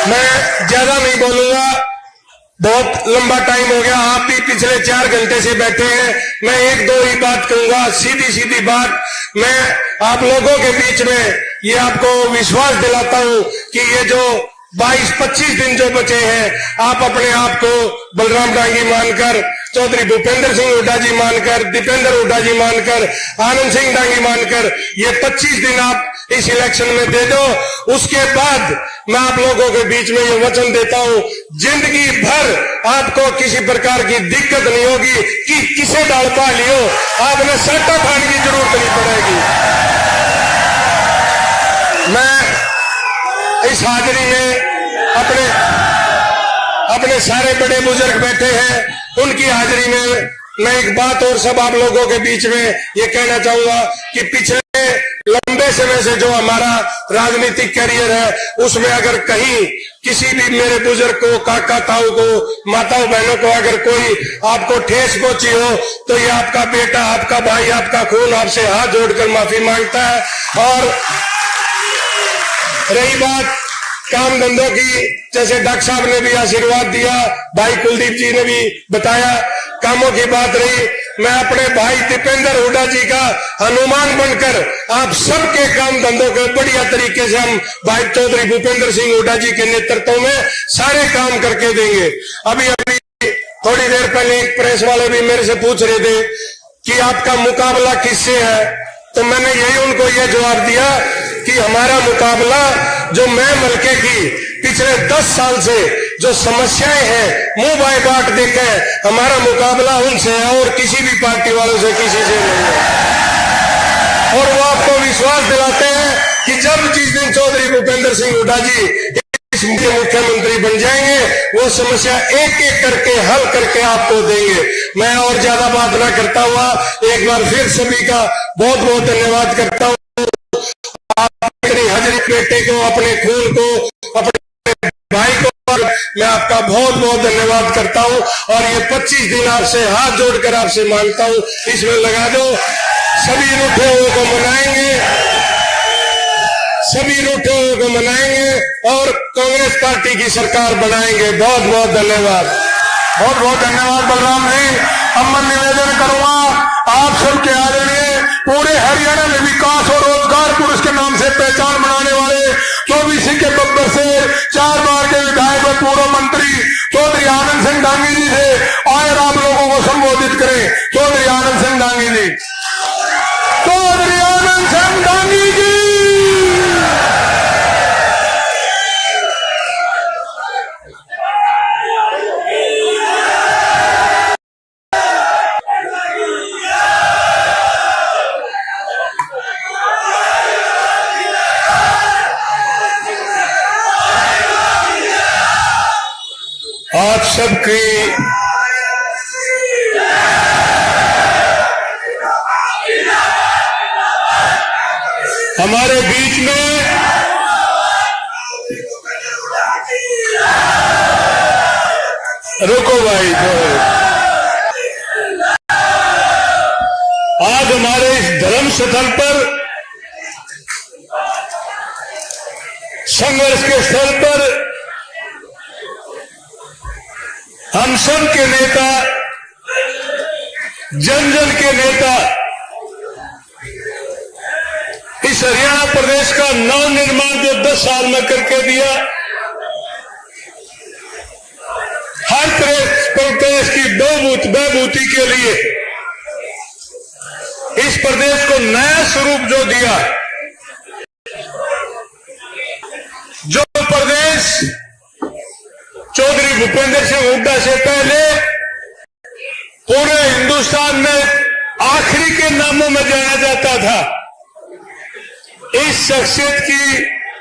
मैं ज्यादा नहीं बोलूंगा, बहुत लंबा टाइम हो गया, आप भी पिछले 4 घंटे से बैठे हैं। मैं एक दो ही बात कहूंगा, सीधी सीधी बात। मैं आप लोगों के बीच में ये आपको विश्वास दिलाता हूं कि ये जो 22-25 दिन जो बचे हैं, आप अपने आप को बलराम डांगी मानकर, चौधरी भूपेंद्र सिंह हुड्डा जी मानकर, दीपेंद्र हुड्डा जी मानकर, आनंद सिंह डांगी मानकर ये 25 दिन आप इस इलेक्शन में दे दो। उसके बाद मैं आप लोगों के बीच में ये वचन देता हूं, जिंदगी भर आपको किसी प्रकार की दिक्कत नहीं होगी कि किसे डाल पा लियो, आपने सट्टा खाने की जरूरत नहीं पड़ेगी। मैं इस हाजिरी में अपने सारे बड़े बुजुर्ग बैठे हैं, उनकी हाजिरी में मैं एक बात और सब आप लोगों के बीच में ये कहना चाहूंगा कि पिछले लंबे समय से जो हमारा राजनीतिक करियर है, उसमें अगर कहीं किसी भी मेरे बुजुर्ग को, काका ताऊ को, माताओं बहनों को अगर कोई आपको ठेस पहुंची हो, तो ये आपका बेटा, आपका भाई, आपका खून आपसे हाथ जोड़कर माफी मांगता है। और रही बात काम धंधों की, जैसे डॉक्टर साहब ने भी आशीर्वाद दिया, भाई कुलदीप जी ने भी बताया, कामों की बात रही, मैं अपने भाई दीपेंद्र हुड्डा जी का हनुमान बनकर आप सबके काम धंधों को बढ़िया तरीके से हम भाई चौधरी भूपेंद्र सिंह हुड्डा जी के नेतृत्व में सारे काम करके देंगे। अभी थोड़ी देर पहले एक प्रेस वाले भी मेरे से पूछ रहे थे कि आपका मुकाबला किससे है, तो मैंने यही उनको यह जवाब दिया कि हमारा मुकाबला जो मैं मलके की पिछले 10 साल से जो समस्याएं हैं, मुंह बाय बाट देखे, हमारा मुकाबला उनसे है और किसी भी पार्टी वालों से किसी से नहीं है। और वो आपको विश्वास दिलाते हैं कि जब जिस दिन चौधरी भूपेंद्र सिंह हुड्डा जी इस मुख्यमंत्री बन जाएंगे, वो समस्या एक एक करके हल करके आपको देंगे। मैं और ज्यादा बात ना करता हुआ एक बार फिर सभी का बहुत बहुत धन्यवाद करता हूँ। अपनी हजरी बेटे को, अपने खून को, अपने भाई को मैं आपका बहुत बहुत धन्यवाद करता हूं। और ये 25 दिन आपसे हाथ जोड़कर आपसे मांगता हूं, इसमें लगा दो। सभी रूठे हुए को मनाएंगे, सभी रूठे हुए को मनाएंगे और कांग्रेस पार्टी की सरकार बनाएंगे। बहुत बहुत धन्यवाद, बहुत बहुत धन्यवाद बलराम जी। अब मैं निवेदन करूंगा आप सबके आदरणीय पूरे हरियाणा में विकास और रोजगार पुरुष के नाम से पहचान बनाने वाले 24 के बब्बर से 4 बार के विधायक व पूर्व मंत्री चौधरी आनंद सिंह डांगी जी से और आप लोगों को संबोधित करें। चौधरी आनंद सिंह डांगी जी, चौधरी आनंद सिंह डांगी जी। आप सबकी हमारे बीच में रुको भाई, आज हमारे इस धर्म स्थल पर, संघर्ष के स्थल पर हम सब के नेता, जन जन के नेता, इस हरियाणा प्रदेश का नव निर्माण जो 10 साल में करके दिया, हर प्रदेश की बहबूती के लिए इस प्रदेश को नया स्वरूप जो दिया, जो प्रदेश चौधरी भूपेंद्र सिंह हुड्डा से पहले पूरे हिंदुस्तान में आखिरी के नामों में जाना जाता था, इस शख्सियत की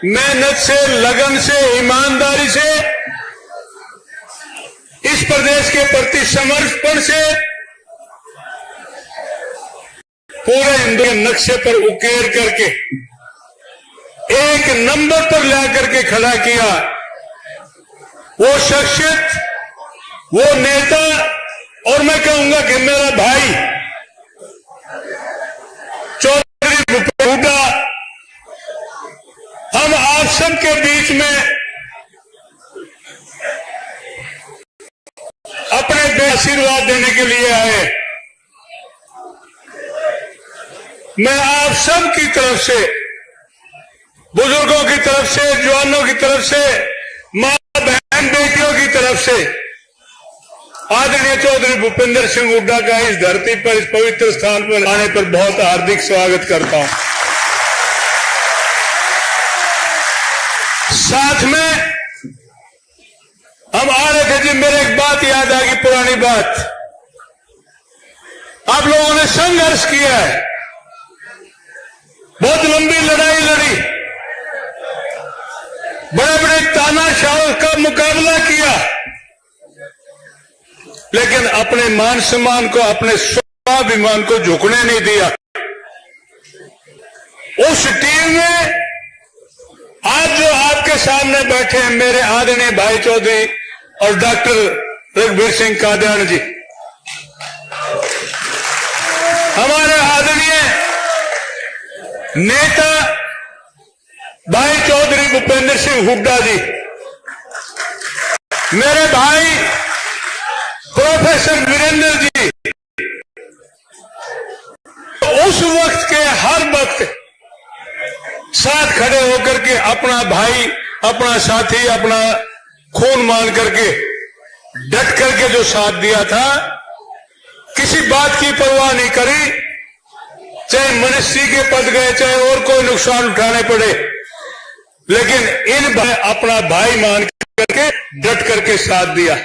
मेहनत से, लगन से, ईमानदारी से, इस प्रदेश के प्रति समर्पण से पूरे हिंदू के नक्शे पर उकेर करके एक नंबर पर ला करके खड़ा किया। वो शख्सियत, वो नेता, और मैं कहूंगा कि मेरा भाई चौधरी भूपेंद्र हुड्डा, हम आप सबके बीच में आशीर्वाद देने के लिए आए। मैं आप सब की तरफ से, बुजुर्गों की तरफ से, जवानों की तरफ से, मां बहन बेटियों की तरफ से आदरणीय चौधरी भूपेंद्र सिंह हुड्डा का इस धरती पर, इस पवित्र स्थान पर आने पर बहुत हार्दिक स्वागत करता हूं। साथ में हम आ रहे थे जी, मेरे एक बात याद आ गई, पुरानी बात। आप लोगों ने संघर्ष किया है, बहुत लंबी लड़ाई लड़ी, बड़े बड़े तानाशाहों का मुकाबला किया, लेकिन अपने मान सम्मान को, अपने स्वाभिमान को झुकने नहीं दिया। उस टीम में आज जो आपके सामने बैठे हैं मेरे आदरणीय भाई चौधरी और डॉक्टर रघुवीर सिंह कादियानी जी, हमारे आदरणीय नेता भाई चौधरी भूपेंद्र सिंह हुड्डा जी, मेरे भाई प्रोफेसर वीरेंद्र जी, उस वक्त के हर वक्त साथ खड़े होकर के अपना भाई, अपना साथी, अपना खून मान करके डट करके जो साथ दिया था, किसी बात की परवाह नहीं करी, चाहे मिनिस्ट्री के पद गए, चाहे और कोई नुकसान उठाने पड़े, लेकिन इन अपना भाई मान करके डट करके साथ दिया।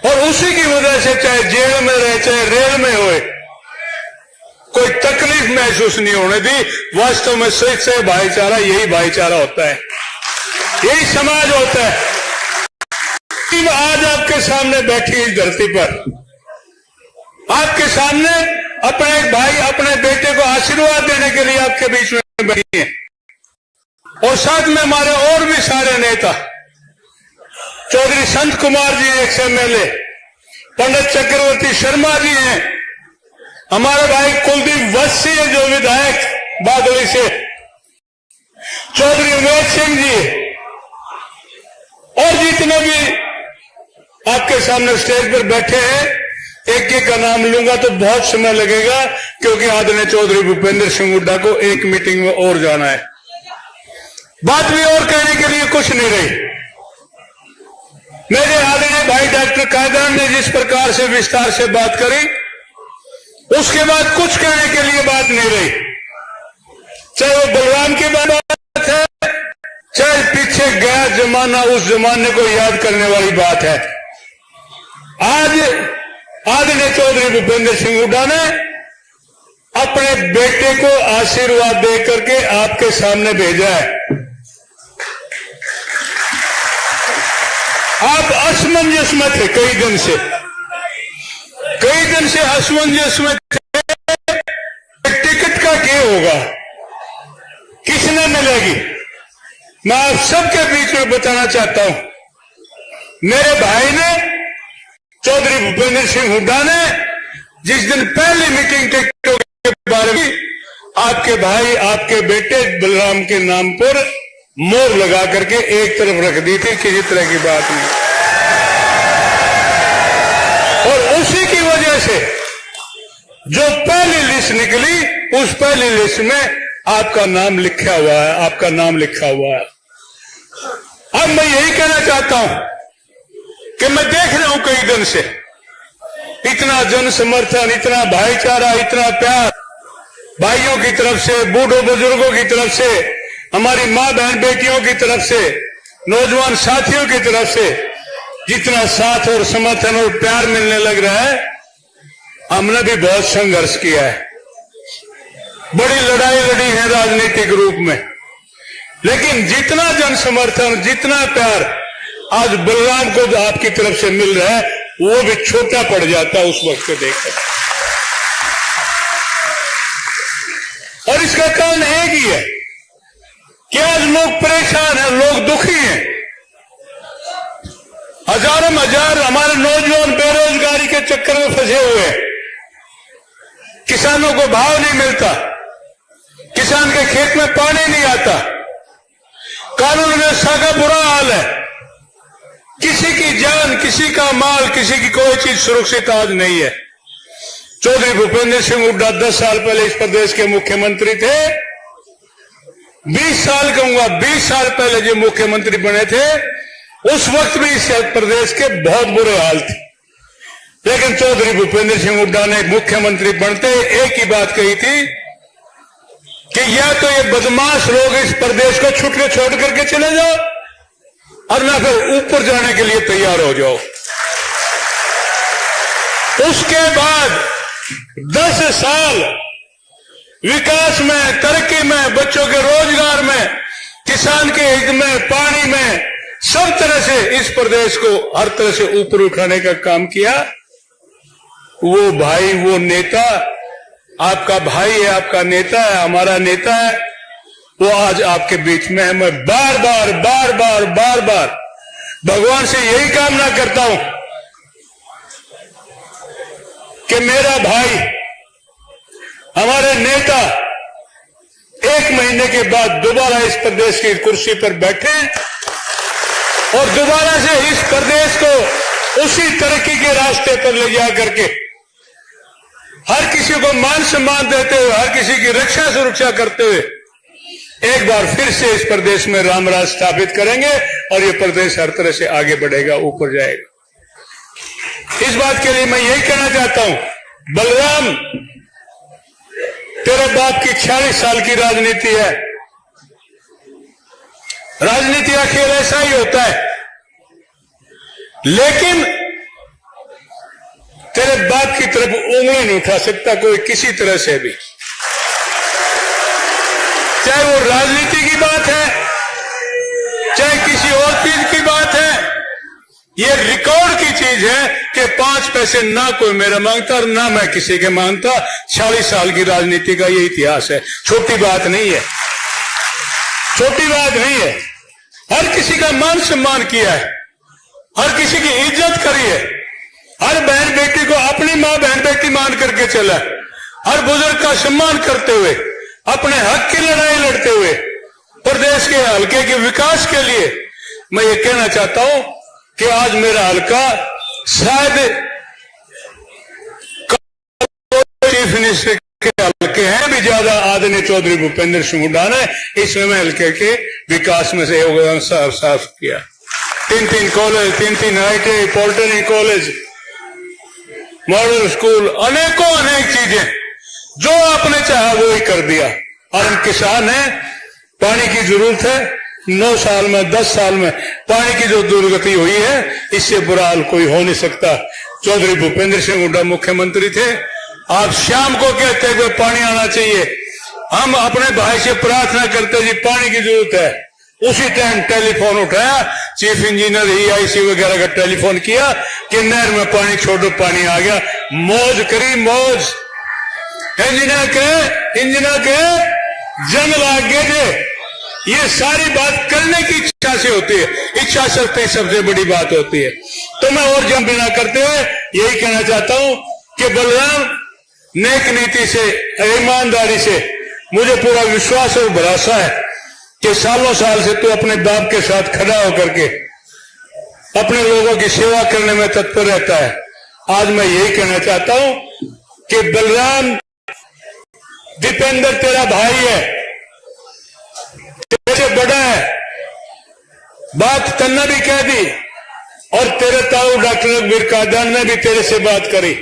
और उसी की वजह से चाहे जेल में रहे, चाहे रेल में होए, कोई तकलीफ महसूस नहीं होने दी। वास्तव में सच से भाईचारा, यही भाईचारा होता है, यही समाज होता है। आज आपके सामने बैठी इस धरती पर, आपके सामने अपने एक भाई, अपने बेटे को आशीर्वाद देने के लिए आपके बीच में बैठी है, और साथ में हमारे और भी सारे नेता, चौधरी संत कुमार जी एक्स MLA, पंडित चक्रवर्ती शर्मा जी हैं, हमारे भाई कुलदीप वत्स है जो विधायक बादली से, चौधरी उमेश सिंह जी, और जितने भी आपके सामने स्टेज पर बैठे हैं, एक एक का नाम लूंगा तो बहुत समय लगेगा, क्योंकि आदरणीय चौधरी भूपेंद्र सिंह हुड्डा को एक मीटिंग में और जाना है। बात भी और कहने के लिए कुछ नहीं रही। मेरे आदरणीय भाई डॉक्टर कादियानी ने जिस प्रकार से विस्तार से बात करी, उसके बाद कुछ कहने के लिए बात नहीं रही। चाहे वो बलराम की बात है, चाहे पीछे गया जमाना, उस जमाने को याद करने वाली बात है। आज आदरणीय चौधरी भूपेंद्र सिंह हुड्डा ने अपने बेटे को आशीर्वाद दे करके आपके सामने भेजा है। आप असमंजस में थे कई दिन से असमंजस में थे, टिकट का क्या होगा, किसने मिलेगी। मैं आप सबके बीच में बताना चाहता हूं, मेरे भाई ने, चौधरी भूपेंद्र सिंह हुड्डा ने जिस दिन पहली मीटिंग टिकटों के बारे में, आपके भाई, आपके बेटे बलराम के नाम पर मोहर लगा करके एक तरफ रख दी थी, किसी तरह की बात नहीं। और उसी की वजह से जो पहली लिस्ट निकली, उस पहली लिस्ट में आपका नाम लिखा हुआ है, आपका नाम लिखा हुआ है। अब मैं यही कहना चाहता हूं कि मैं देख रहा हूं कई दिन से इतना जन समर्थन, इतना भाईचारा, इतना प्यार भाइयों की तरफ से, बूढ़ों बुजुर्गों की तरफ से, हमारी मां बहन बेटियों की तरफ से, नौजवान साथियों की तरफ से जितना साथ और समर्थन और प्यार मिलने लग रहा है। हमने भी बहुत संघर्ष किया है, बड़ी लड़ाई लड़ी है राजनीतिक रूप में, लेकिन जितना जन समर्थन, जितना प्यार आज बलराम को आपकी तरफ से मिल रहा है, वो भी छोटा पड़ जाता है उस वक्त को देखकर। और इसका कारण एक ही है कि आज लोग परेशान हैं, लोग दुखी हैं। हजारों हजार हमारे नौजवान बेरोजगारी के चक्कर में फंसे हुए हैं, किसानों को भाव नहीं मिलता, किसान के खेत में पानी नहीं आता, कानून व्यवस्था का बुरा हाल है, किसी की जान, किसी का माल, किसी की कोई चीज सुरक्षित आज नहीं है। चौधरी भूपेंद्र सिंह हुड्डा 10 साल पहले इस प्रदेश के मुख्यमंत्री थे। 20 साल कहूंगा, 20 साल पहले जो मुख्यमंत्री बने थे उस वक्त भी इस प्रदेश के बहुत बुरे हाल थे। लेकिन चौधरी भूपेंद्र सिंह हुड्डा ने मुख्यमंत्री बनते एक ही बात कही थी कि या तो ये बदमाश लोग इस प्रदेश को छुटके छोड़ करके चले जाओ और ना फिर ऊपर जाने के लिए तैयार हो जाओ। उसके बाद 10 साल विकास में, तरक्की में, बच्चों के रोजगार में, किसान के हित में, पानी में, सब तरह से इस प्रदेश को हर तरह से ऊपर उठाने का काम किया। वो भाई, वो नेता, आपका भाई है, आपका नेता है, हमारा नेता है, वो आज आपके बीच में है। मैं बार बार भगवान से यही कामना करता हूं कि मेरा भाई, हमारे नेता 1 महीने के बाद दोबारा इस प्रदेश की कुर्सी पर बैठे और दोबारा से इस प्रदेश को उसी तरक्की के रास्ते पर ले जा करके हर किसी को मान सम्मान देते हुए, हर किसी की रक्षा सुरक्षा करते हुए एक बार फिर से इस प्रदेश में राम राज स्थापित करेंगे और ये प्रदेश हर तरह से आगे बढ़ेगा, ऊपर जाएगा। इस बात के लिए मैं यही कहना चाहता हूं, बलराम, तेरे बाप की 46 साल की राजनीति है। राजनीति का खेल ऐसा ही होता है, लेकिन तेरे बाप की तरफ उंगली नहीं उठा सकता कोई किसी तरह से भी, चाहे वो राजनीति की बात है, चाहे किसी और चीज की बात है। ये रिकॉर्ड की चीज है कि 5 पैसे ना कोई मेरा मांगता और ना मैं किसी के मांगता। 40 साल की राजनीति का ये इतिहास है, छोटी बात नहीं है, छोटी बात नहीं है। हर किसी का मान सम्मान किया है, हर किसी की इज्जत करी है, हर बहन बेटी को अपनी मां बहन बेटी मान करके चला, हर बुजुर्ग का सम्मान करते हुए, अपने हक की लड़ाई लड़ते हुए, प्रदेश के हल्के के विकास के लिए मैं ये कहना चाहता हूं कि आज मेरा हल्का शायद चीफ मिनिस्टर के हल्के हैं भी ज्यादा आदरणीय चौधरी भूपेंद्र सिंह हुड्डा ने इस समय हल्के के विकास में से योगदान साफ किया। 3 college, 3 IIT, polytechnic college, model school, अनेक चीजें जो आपने चाहा वो ही कर दिया। और हम किसान हैं, पानी की जरूरत है। 9 साल में, 10 साल में पानी की जो दुर्गति हुई है, इससे बुरा हाल कोई हो नहीं सकता। चौधरी भूपेंद्र सिंह हुड्डा मुख्यमंत्री थे, आप शाम को कहते हुए पानी आना चाहिए, हम अपने भाई से प्रार्थना करते जी पानी की जरूरत है। उसी टाइम टेलीफोन उठाया, चीफ इंजीनियर EIC वगैरह का टेलीफोन किया कि नहर में पानी छोड़ो, पानी आ गया। मौज करी, मौज। इंजीनियर के जंग लाग गए थे। ये सारी बात करने की इच्छा से होती है, इच्छा शक्ति सबसे बड़ी बात होती है। तो मैं और जम बिना करते हुए यही कहना चाहता हूं कि बलराम, नेक नीति से, ईमानदारी से मुझे पूरा विश्वास और भरोसा है कि सालों साल से तू अपने बाप के साथ खड़ा होकर के अपने लोगों की सेवा करने में तत्पर रहता है। आज मैं यही कहना चाहता हूं कि बलराम, दीपेंद्र तेरा भाई है, तेरे से बड़ा है, बात तन्ना भी कह दी और तेरे ताऊ डॉक्टर रघुवीर कादयान ने भी तेरे से बात करी।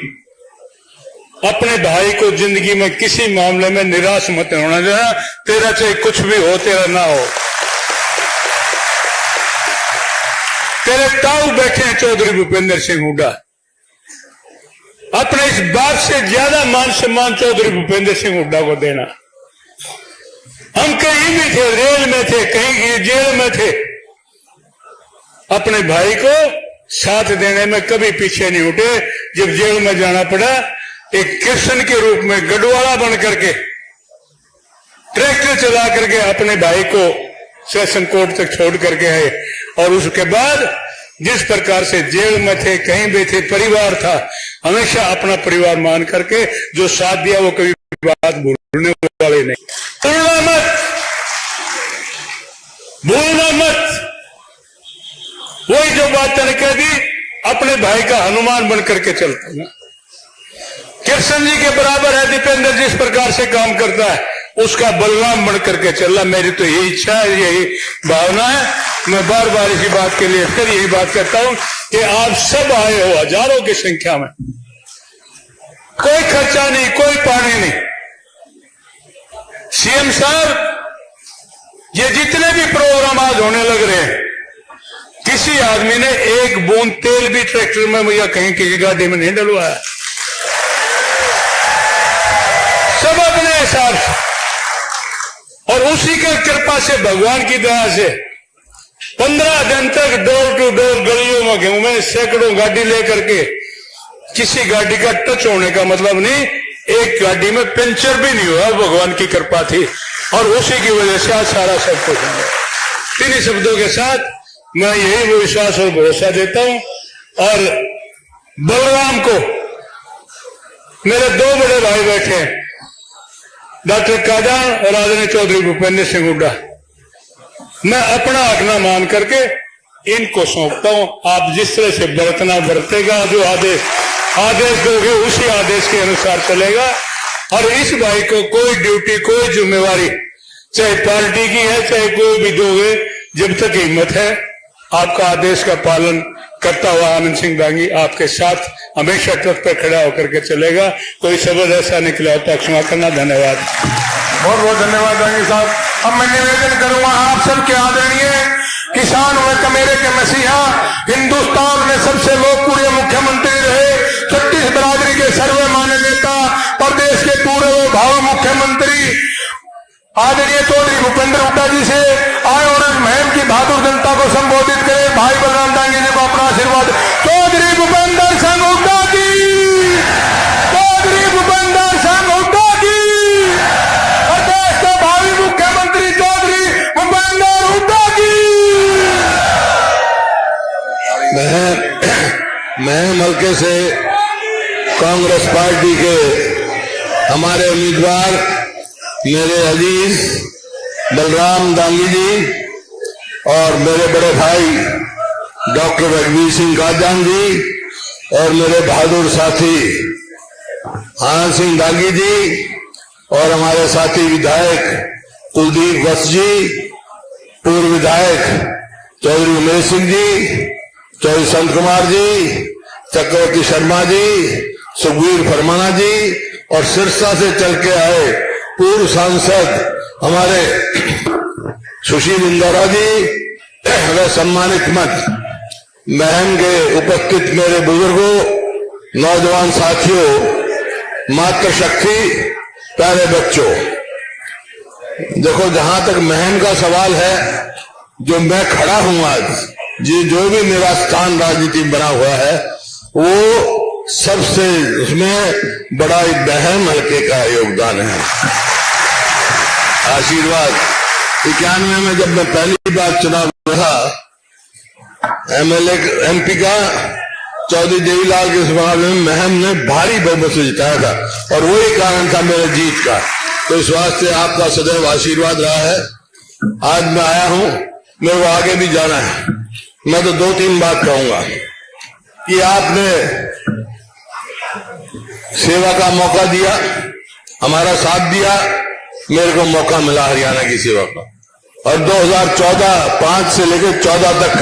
अपने भाई को जिंदगी में किसी मामले में निराश मत होना देना, तेरा चाहे कुछ भी हो, तेरा ना हो। तेरे ताऊ बैठे हैं चौधरी भूपेंद्र सिंह हुड्डा, अपने इस बात से ज्यादा मान सम्मान चौधरी भूपेंद्र सिंह हुड्डा को देना। हम कहीं भी थे, रेल में थे, कहीं जेल में थे, अपने भाई को साथ देने में कभी पीछे नहीं उठे। जब जेल में जाना पड़ा, एक कृष्ण के रूप में गढ़वाला बन करके ट्रैक्टर चला करके अपने भाई को सेशन कोर्ट तक छोड़ करके आए। और उसके बाद जिस प्रकार से जेल में थे, कहीं भी थे, परिवार था, हमेशा अपना परिवार मान करके जो साथ दिया वो कभी बात भूलने वाले नहीं। भूलना मत, भूलना मत। वही जो बात बात तने कह दी, अपने भाई का हनुमान बन करके चलता हूं। कृष्ण जी के बराबर है दीपेंद्र, जिस प्रकार से काम करता है उसका बलराम बन करके चल रहा। मेरी तो यही इच्छा है, यही भावना है। मैं बार बार इसी बात के लिए फिर यही बात कहता हूं कि आप सब आए हो हजारों की संख्या में, कोई खर्चा नहीं, कोई पानी नहीं। सीएम साहब, ये जितने भी प्रोग्राम आज होने लग रहे हैं, किसी आदमी ने एक बूंद तेल भी ट्रैक्टर में या कहीं किसी गाड़ी में नहीं डलवाया, सब अपने हिसाब से। और उसी के कृपा से, भगवान की दया से 15 दिन तक डोर टू डोर गलियों में घूमे, सैकड़ों गाड़ी लेकर के। किसी गाड़ी का टच होने का मतलब नहीं, एक गाड़ी में पंचर भी नहीं हुआ, भगवान की कृपा थी। और उसी की वजह से आज सारा सब कुछ है। इन्हीं शब्दों के साथ मैं यही विश्वास और भरोसा देता हूं। और बलराम को, मेरे 2 बड़े भाई बैठे हैं, डॉक्टर कादान और आदरणीय चौधरी भूपेंद्र सिंह हुड्डा, मैं अपना हक ना मान करके इनको सौंपता हूं। आप जिस तरह से बरतना बरतेगा, जो आदेश दोगे उसी आदेश के अनुसार चलेगा। और इस भाई को कोई ड्यूटी, कोई जिम्मेवारी, चाहे पार्टी की है चाहे कोई भी दोगे, जब तक हिम्मत है आपका आदेश का पालन करता हुआ आनंद सिंह दांगी आपके साथ हमेशा ट्रक पर खड़ा होकर के चलेगा। कोई शब्द ऐसा निकला तो क्षमा करना। धन्यवाद, बहुत बहुत धन्यवाद दांगी साहब। अब मैं निवेदन करूंगा आप सबके आदरणीय किसान व कमेरे के मसीहा, हिंदुस्तान में सबसे लोकप्रिय मुख्यमंत्री रहे, 36 बिरादरी के सर्वमान्य नेता, प्रदेश के पूर्व भावी मुख्यमंत्री आदरणीय चौधरी भूपेंद्र हुड्डा जी से आए और इस मुहिम की बहादुर जनता को संबोधित करें। भाई बलराम दांगी जी को अपना आशीर्वाद। चौधरी भूपेंद्र सिंह हुड्डा की, चौधरी भूपेंद्र सिंह हुड्डा की, प्रदेश के भावी मुख्यमंत्री चौधरी भूपेंद्र हुड्डा की। मैं हल्के से कांग्रेस पार्टी के हमारे उम्मीदवार मेरे अजीज बलराम दांगी जी और मेरे बड़े भाई डॉक्टर रघुवीर सिंह कादान जी और मेरे बहादुर साथी आनंद सिंह दांगी जी और हमारे साथी विधायक कुलदीप वत्स जी, पूर्व विधायक चौधरी उमेश सिंह जी, चौधरी संत कुमार जी, चक्रवर्ती शर्मा जी, सुखबीर फरमाना जी और सिरसा से चल के आए पूर्व सांसद हमारे सुशील इंदौरा जी व सम्मानित मत महम के उपस्थित मेरे बुजुर्गों, नौजवान साथियों, मातृशक्ति, प्यारे बच्चों, देखो जहां तक महम का सवाल है, जो मैं खड़ा हूं आज, जो भी मेरा स्थान राजनीति में बना हुआ है, वो सबसे उसमें बड़ा एक बहम हल्के का योगदान है। आशीर्वाद 91 में जब मैं पहली बार चुनाव लड़ा एमपी का, चौधरी देवीलाल के मुकाबले में महम ने भारी बहुमत से जिताया था और वही कारण था मेरे जीत का। तो इस वास्ते आपका सदैव आशीर्वाद रहा है। आज मैं आया हूं, मेरे को आगे भी जाना है। मैं तो 2-3 बात कहूंगा कि आपने सेवा का मौका दिया, हमारा साथ दिया, मेरे को मौका मिला हरियाणा की सेवा का और 2014-5 से लेकर 14 तक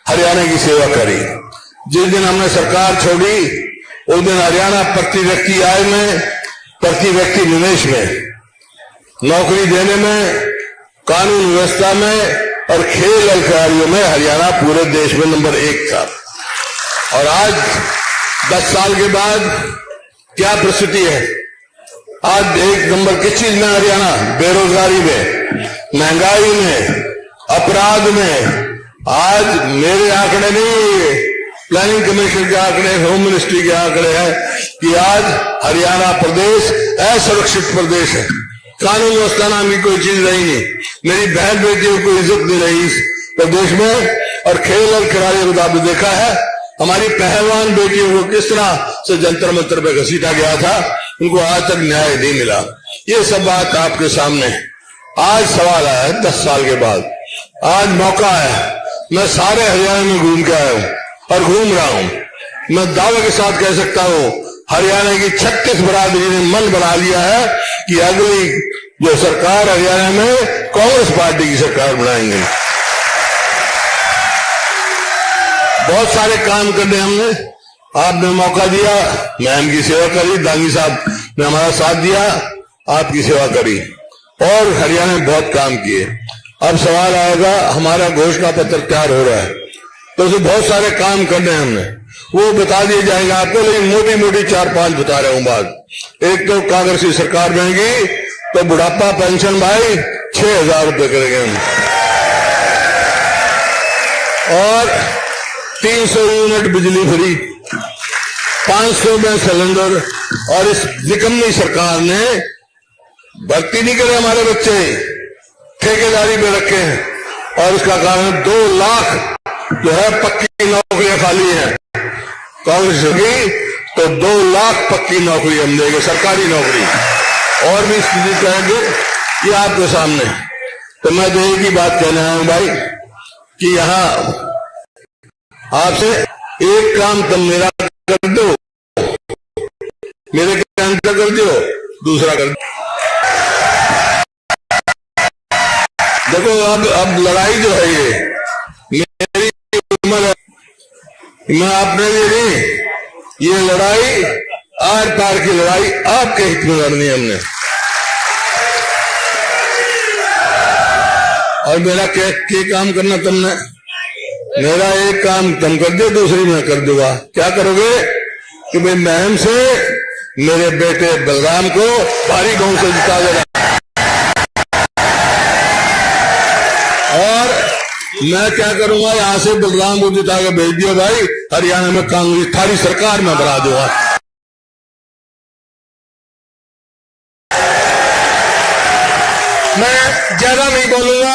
हरियाणा की सेवा करी। जिस दिन हमने सरकार छोड़ी उस दिन हरियाणा प्रति व्यक्ति आय में, प्रति व्यक्ति निवेश में, नौकरी देने में, कानून व्यवस्था में और खेल खिलाड़ियों में हरियाणा पूरे देश में नंबर 1 था। और आज 10 साल के बाद क्या परिस्थिति है? आज 1 नंबर किस चीज में हरियाणा? बेरोजगारी में, महंगाई में, अपराध में। आज मेरे आंकड़े नहीं, प्लानिंग कमीशन के आंकड़े, होम मिनिस्ट्री के आंकड़े हैं कि आज हरियाणा प्रदेश असुरक्षित प्रदेश है। कानून व्यवस्था नाम की कोई चीज रही नहीं। मेरी बहन बेटियों को इज्जत नहीं रही इस प्रदेश में। और खेल और खिलाड़ियों को आपने देखा है, हमारी पहलवान बेटियों को किस तरह से जंतर मंतर पे घसीटा गया था, उनको आज तक न्याय नहीं मिला। ये सब बात आपके सामने आज सवाल आया है 10 साल के बाद। आज मौका है मैं सारे हरियाणा में घूम के आया हूं और घूम रहा हूं। मैं दावे के साथ कह सकता हूं हरियाणा की 36 बरादरी ने मन बना लिया है कि अगली जो सरकार हरियाणा में कांग्रेस पार्टी की सरकार बनाएंगे। बहुत सारे काम करने हमने, आपने मौका दिया, मैम की सेवा करी, दांगी साहब ने हमारा साथ दिया, आपकी सेवा करी और हरियाणा में बहुत काम किए। अब सवाल आएगा हमारा घोषणा पत्र तैयार हो रहा है तो उसमें बहुत सारे काम करने हैं हमने, वो बता दिए जाएंगे आपको, लेकिन मोटी मोटी 4-5 बता रहा हूं बात। एक तो कांग्रेस की सरकार बनेगी तो बुढ़ापा पेंशन भाई 6,000 रुपए करेंगे हम, और 300 यूनिट बिजली फ्री, 500 में सिलेंडर। और इस निकम्मी सरकार ने भर्ती नहीं करे हमारे बच्चे, ठेकेदारी पे रखे हैं और इसका कारण 2 लाख जो है पक्की नौकरियां खाली हैं। कांग्रेस की तो 2 लाख पक्की नौकरी हम देंगे, सरकारी नौकरी, और भी स्थिति कहेंगे ये आपके सामने। तो मैं तो एक ही बात कहना है भाई कि यहां आपसे एक काम तुम मेरा कर दो, मेरे काम कर दो, दूसरा कर दो। देखो अब लड़ाई जो है ये मेरी उम्र है, मैं अपने लिए नहीं, ये लड़ाई आर पार की लड़ाई आपके हित में लड़नी है हमने। और मेरा क्या काम करना तुमने, मेरा एक काम तुम कर दो, दूसरी मैं कर दूंगा। क्या करोगे कि भाई महम से मेरे बेटे बलराम को भारी गांव से जिता देना, और मैं क्या करूंगा यहां से बलराम को जिता के भेज दियो भाई, हरियाणा में कांग्रेस थारी सरकार में बना दूंगा। मैं ज्यादा नहीं बोलूंगा।